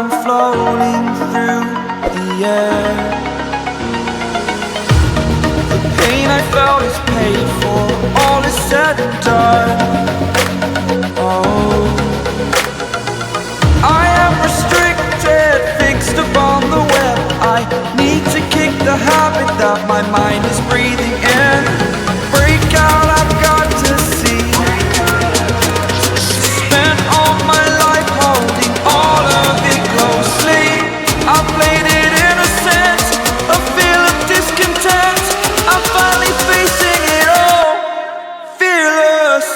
I'm floating through the air. The pain I felt is paid for, all is said and done. Oh, I am restricted, fixed upon the web. I need to kick the habit that my mind is breathing in. Break out, I've got to see. Spent all my life holding all of it closely. I played it innocent, a feel of discontent. I'm finally facing it all, fearless.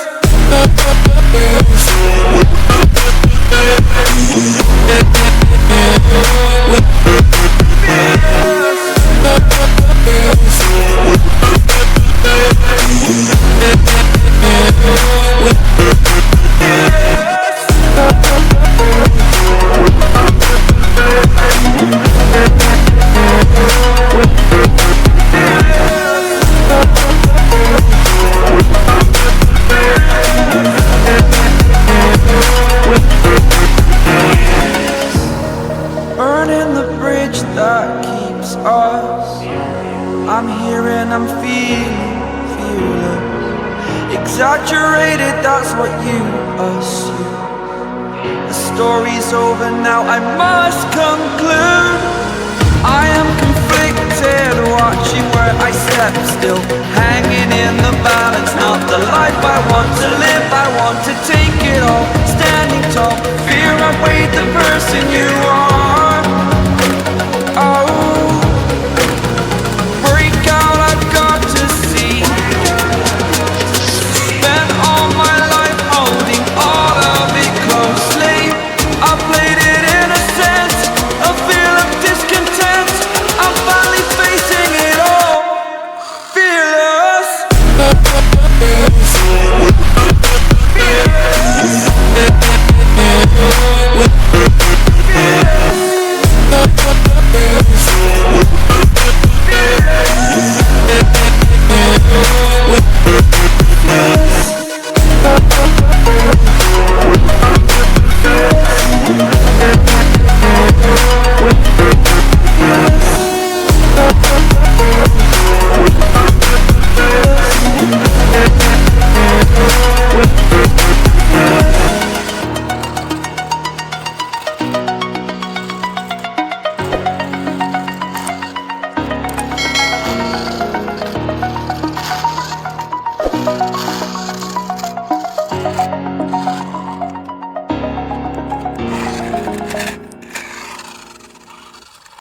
Burning the bridge that keeps us. I'm here and I'm feeling fearless. Exaggerated, that's what you assume. The story's over now, I must conclude.